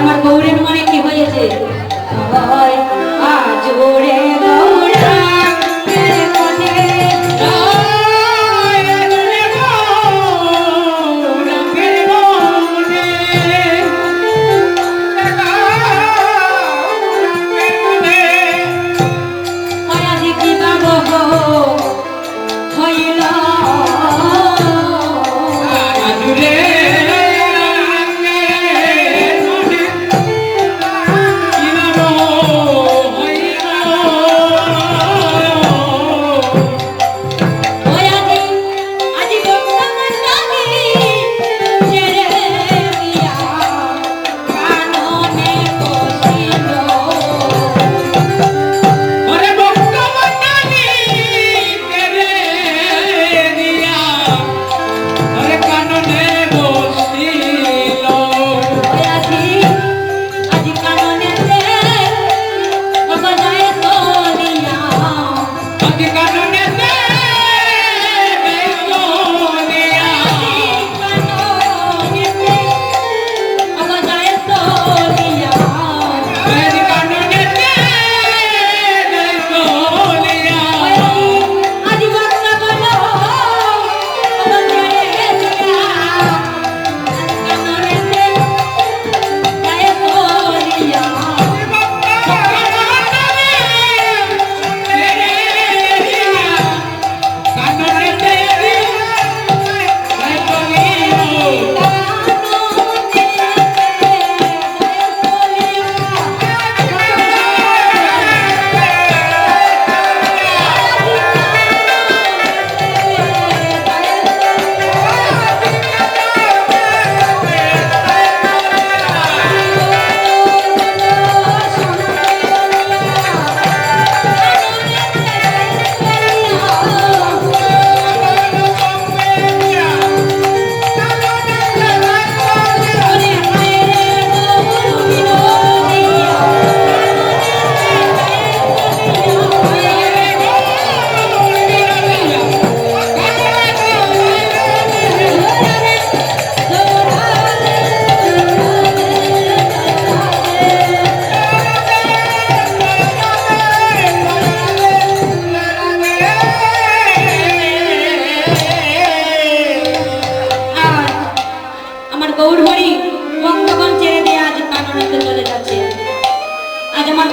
আমার গৌরের মনে কি হয়েছে আজ ওরে গৌরা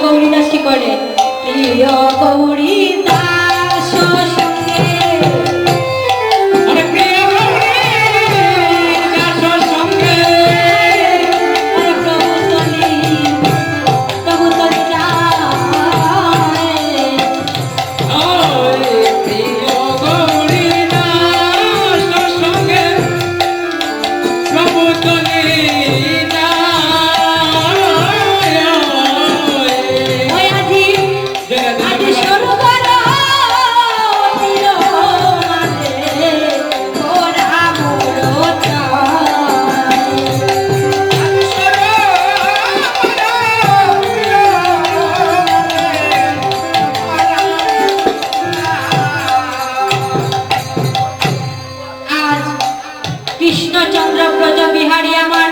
গৌরী দাস কি করে প্রিয় গৌরী দাস সঙ্গে কৃষ্ণচন্দ্র ব্রজ বিহারী আমার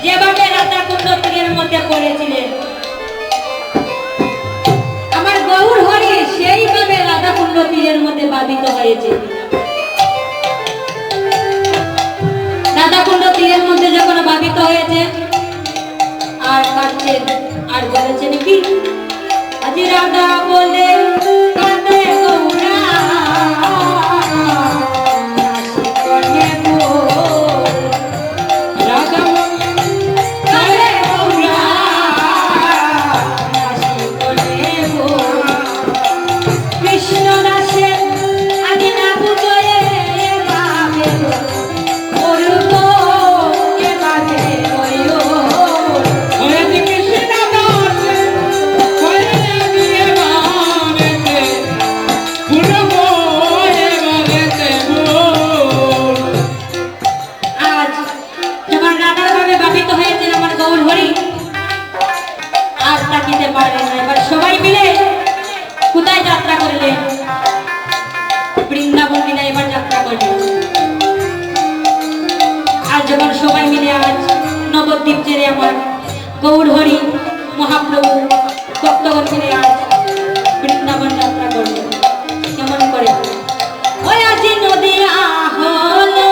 যেভাবে রাধাকুণ্ড তীরের মধ্যে পড়েছিলেন আমার গৌর হরি সেইভাবে রাধাকুণ্ড তীরের মধ্যে বাধিত হয়েছে। রাধাকুণ্ড তীরের মধ্যে যখন বাধিত হয়েছে আর কাঁদছেন আর বলেছেন কি আজি রাধা বলে কাঁদে গৌরা কৃষ্ণ গৌর হরি মহাপ্রভু ভক্তগণ মিলে আজ বৃন্দাবন যাত্রা করবে। কেমন করে ওই আজি নদিয়া হলো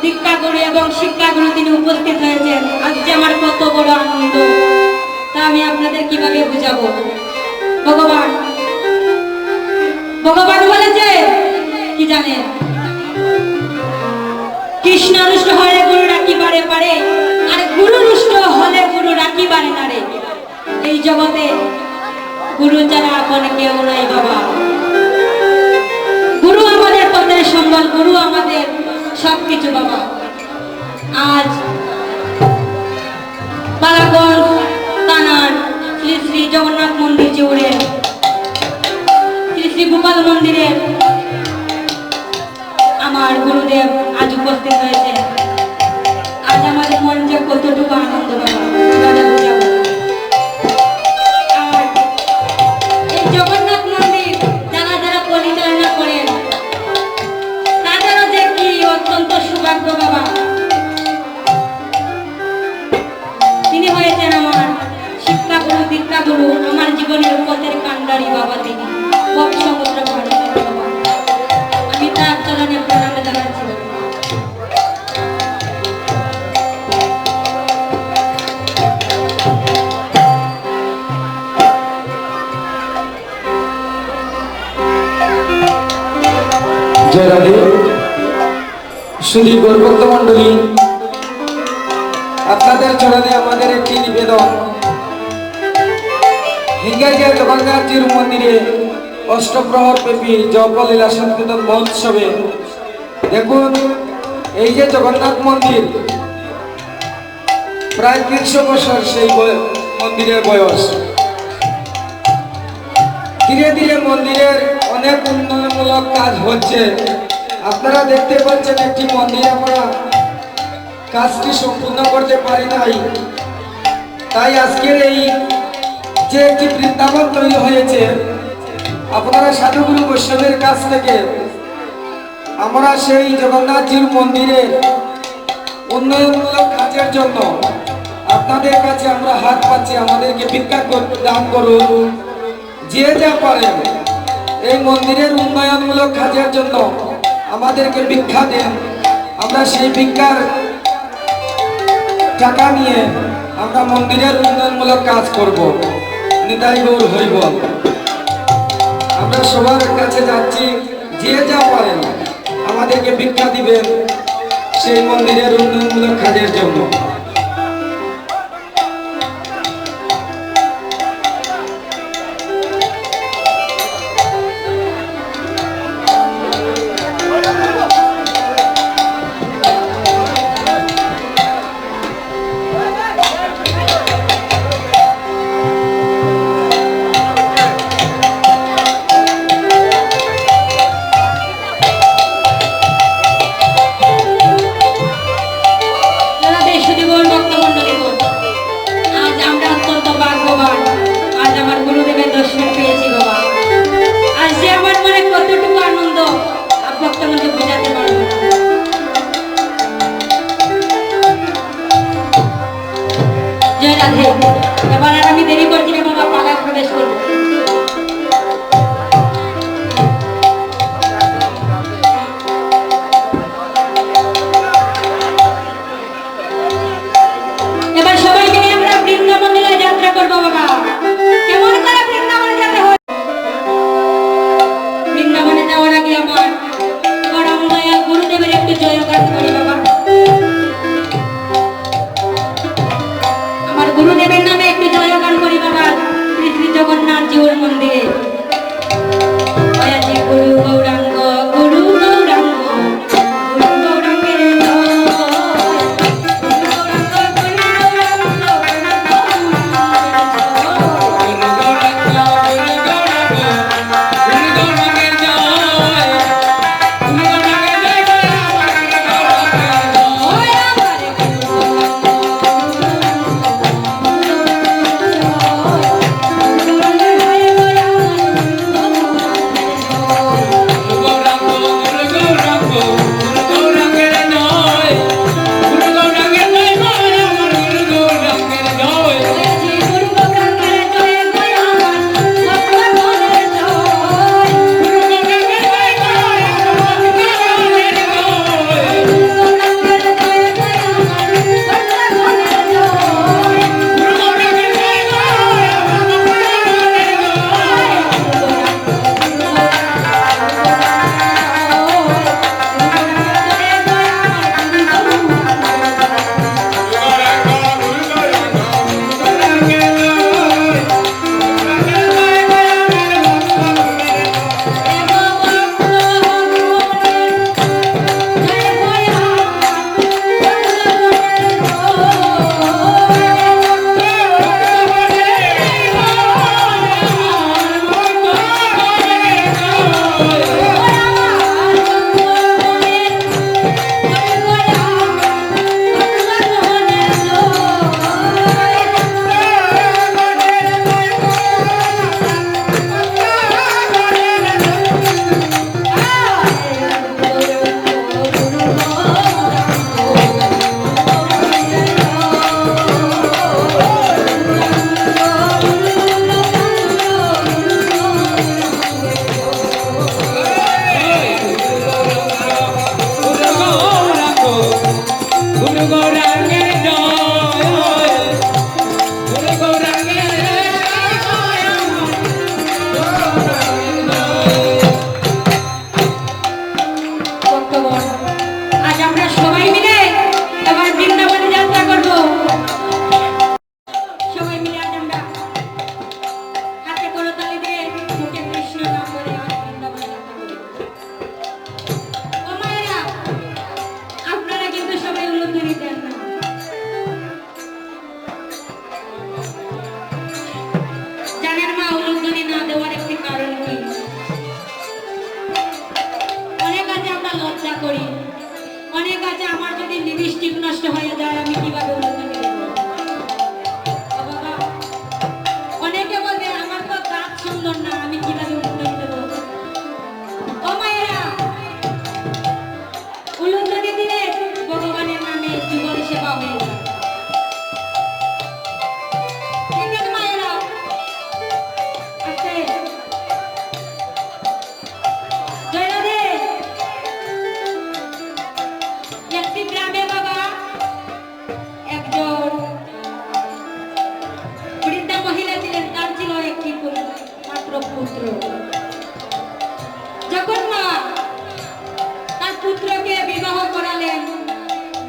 শিক্ষাগুরু এবং শিক্ষাগুরু তিনি উপস্থিত হয়েছেন। আজকে আমার কত বড় আনন্দ, তা আমি আপনাদের কিভাবে বুঝাবো। ভগবান ভগবান বলেছে কি জানেন, কৃষ্ণ রুষ্ট হলে গুরু রাখি বারে পারে, আর গুরু রুষ্ট হলে গুরু রাখি বারে না রে। এই জগতে গুরু ছাড়া আপন কেউ নাই বাবা। গুরু আমাদের পথের সম্বল, গুরু আমাদের সবকিছু বাবা। আজ বালাগঞ্জ থানার শ্রী শ্রী জগন্নাথ মন্দির জুড়ে শ্রী শ্রী গোপাল মন্দিরে আমার গুরুদেব আজ উপস্থিত হয়েছে। আজ আমাদের মঞ্চে কতটুকু আনন্দ বাবা। আর এই জগন্নাথ মন্দির যারা যারা পরিচালনা করেন তাদেরও যে কি অত্যন্ত সৌভাগ্য বাবা। তিনি হয়েছেন আমার শিক্ষাগুরু, দীক্ষাগুরু, আমার জীবনের পথের কান্ডারি বাবা। তিনি সমুদ্র বাবা, আমি তার চরণে প্রণাম জানাচ্ছি। জয় রাধে। শুধু গৌরভক্ত মন্ডলী, আপনাদের চরণে আমাদের একটি নিবেদন। হিঙ্গাইয়া জগন্নাথজির মন্দিরে অষ্টপ্রহর ব্যাপী জপলীলা সংকীর্তন মহোৎসবে দেখুন, এই যে জগন্নাথ মন্দির প্রায় ৩০০ বছর সেই মন্দিরের বয়স। ধীরে ধীরে মন্দিরের অনেক উন্নয়নমূলক কাজ হচ্ছে। আপনারা দেখতে পাচ্ছেন একটি মন্দিরে আমরা কাজটি সম্পূর্ণ করতে পারি নাই, তাই আজকের এই যে একটি বৃন্দাবন তৈরি হয়েছে, আপনারা সাধুগুরু বৈষ্ণবের কাছ থেকে আমরা সেই জগন্নাথজির মন্দিরে উন্নয়নমূলক কাজের জন্য আপনাদের কাছে আমরা হাত পাচ্ছি। আমাদেরকে ভিক্ষা দান করুন। যে যা পারেন এই মন্দিরের উন্নয়নমূলক কাজের জন্য আমাদেরকে ভিক্ষা দেন। আমরা সেই ভিক্ষার টাকা নিয়ে আমরা মন্দিরের উন্নয়নমূলক কাজ করব। নিতাই গৌর হইব। আমরা সবার কাছে যাচ্ছি, যে যা পারেন আমাদেরকে ভিক্ষা দিবেন সেই মন্দিরের উন্নয়নমূলক কাজের জন্য। যারা দেশজীবন ভক্তমণ্ডলীগণ, আজ আমরা অত্যন্ত ভাগ্যবান। আজ আমার গুরুদেবের দর্শন পেয়েছি বাবা। আজ যে আমার মনে কতটুকু আনন্দ ভক্তমণ্ডলী বোঝাতে পারবো না। জয় রাধে। এবার আর আমি দেরি করছি না বাবা, পাড়ায় প্রবেশ করবো। এবার সবাই মিলে আমরা বৃন্দাবনে যাত্রা করবো বাবা। কেমন করে বৃন্দাবনে যেতে হয়? বৃন্দাবনে যাওয়ার আগে আমার পরম দয়াল গুরুদেবের একটু জয়গান করি বাবা। আমার গুরুদেবের নামে একটু জয়গান করি বাবা। শ্রী শ্রী জগন্নাথ জিউর মন্দিরে দয়াজি গুরু গৌরাঙ্গ, গুরু গৌরাঙ্গ, গুরু গৌরাঙ্গের জয়। আছে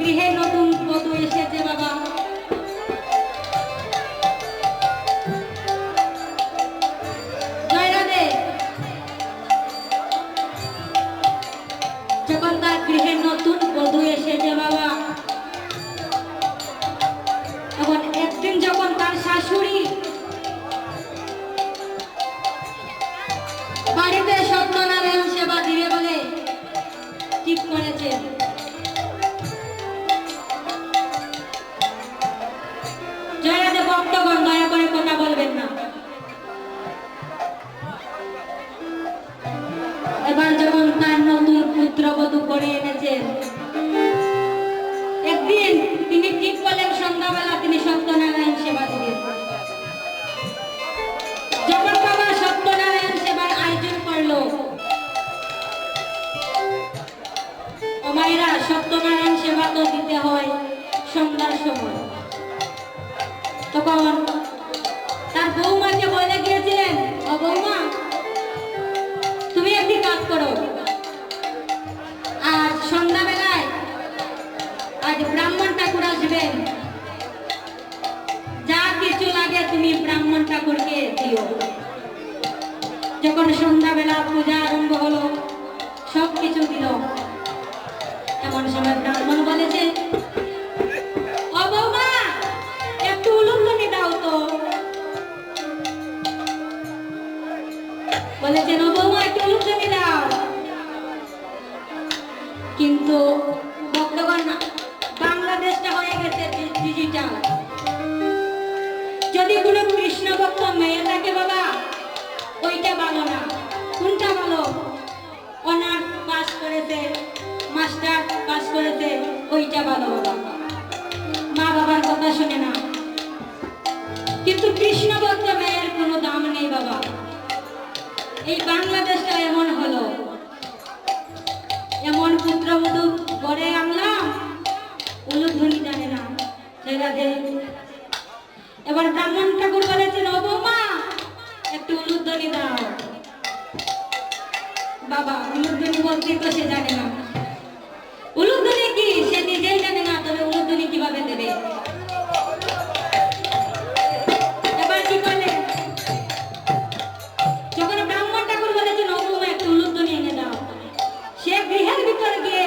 গৃহে নতুন বধূ এসেছে বাবা। জয় রাধে। যখন তার গৃহে নতুন বধূ এসেছে বাবা, তখন একদিন যখন তার শাশুড়ি বাড়িতে সত্যনারায়ণ সেবা দিবে বলে ঠিক করেছে, জয়াদে ভক্তগণ দয়া করে কথা বলবেন না। এবার যখন তার নতুন পুত্রবধূ করে এনেছেন, একদিন তিনি ঠিক করলেন সন্ধ্যাবেলা তিনি সত্যনারায়ণ সেবা দিবেন। যখন বাবা সত্যনারায়ণ সেবার আয়োজন করলো, ও মায়েরা সত্যনারায়ণ সেবা তো দিতে হয় সন্ধ্যার সময়। তখন তার বৌমাকে বলে গিয়েছিলেন, ও বৌমা তুমি একটি কাজ করো, আজ সন্ধ্যাবেলায় আজ ব্রাহ্মণ ঠাকুর আসবেন, যা কিছু লাগে তুমি ব্রাহ্মণ ঠাকুরকে দিও। যখন সন্ধ্যাবেলা পূজা আরম্ভ হলো, সব কিছু দিল। এমন সময় ব্রাহ্মণ বলেছে, ও বৌমা একটু উলুধ্বনি দাও তো। বলেছেন, ও বৌমা একটু উলুধ্বনি দাও। কিন্তু ভক্তগণ বাংলাদেশটা হয়ে গেছে ডিজিটাল। যদি কোনো কৃষ্ণ ভক্ত মেয়ে থাকে বাবা, ওইটা ভালো না। কোনটা ভালো? অনার্স পাস করেছে, মাস্টার পাস করেছে, ওইটা ভালো বাবা। মা বাবার কথা শুনে না। কিন্তু কৃষ্ণ ভক্ত মেয়ের কোনো দাম নেই বাবা। এই বাংলাদেশটা এমন হলো, এমন পুত্রবধূ ঘরে আনলাম, উলুধ্বনি জানে না। এবার ব্রাহ্মণ ঠাকুর বলেছেন, ও বৌমা একটু উলুধ্বনি দাও। বাবা উলুধ্বনি বলতে তো সে জানে না। উলুধ্বনি কি সে নিজেই জানে না, তবে উলুধ্বনি কিভাবে দেবে? এবার কি করলে? যখন ব্রাহ্মণ ঠাকুর বলেছেন, ও বৌমা একটু উলুধ্বনি এনে দাও, সে গৃহের ভিতর গিয়ে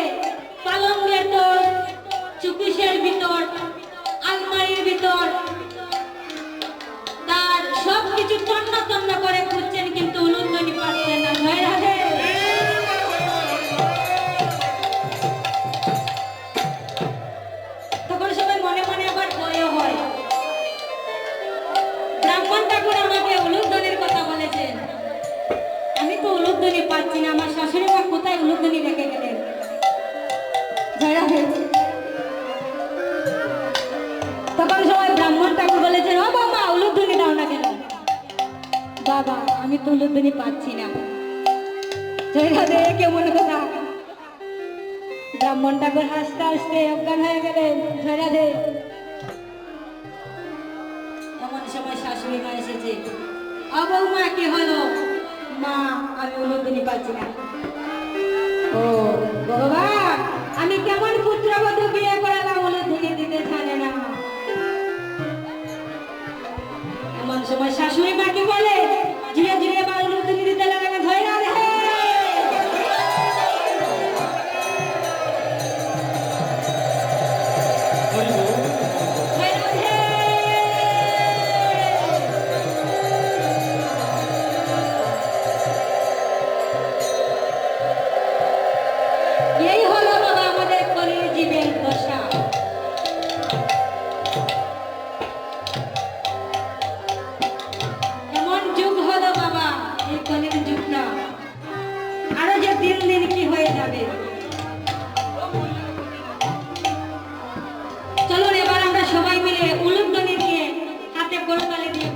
পালঙ্গের তোর, চুপিসের ভিতর, আলমারির ভিতর তার সবকিছু তন্ন তন্ন করে খুঁজছেন, কিন্তু উলুধ্বনি পাচ্ছেন না। জয় রাধে। তখন সবাই মনে মনে আবার ভয় হয়, ব্রাহ্মণ ঠাকুর আমাকে উলুধ্বনির কথা বলেছেন, আমি তো উলুধ্বনি পাচ্ছি না, আমার শাশুড়ি মা কোথায় উলুধ্বনি রেখে গেলেন? জয় রাধে। তখন সবাই ব্রাহ্মণ ঠাকুর বলেছেন, ও বাবা উলুধ্বনি দাও না কেন? বাবা আমি তো উলুধ্বনি পাচ্ছি না। জয় রাধে। কেমন কথা? ব্রাহ্মণ ঠাকুর হাসতে হাসতে অজ্ঞান হয়ে গেলেন। জয় রাধে। এমন সময় শাশুড়ি মা এসেছে, ও বৌমা কি হলো? মা আমি উলুধ্বনি পাচ্ছি না। ও বাবা আমি কেমন পুত্রবধূ বিয়ে করালাম, উলুধ্বনি দিতে জানে না। এমন সময় শাশুড়ি মাকে বলে, ধীরে ধীরে বা উলুধ্বনি দিতে লাগলেন। ধরে রাধে। এই হলো বাবা আমাদের কলির জীবের দশা। এমন যুগ হলো বাবা, এই কলির যুগটা আরো যে দিন দিন কি হয়ে যাবে। চলুন এবার আমরা সবাই মিলে উলুধ্বনি দিয়ে হাতে করতালি দিয়ে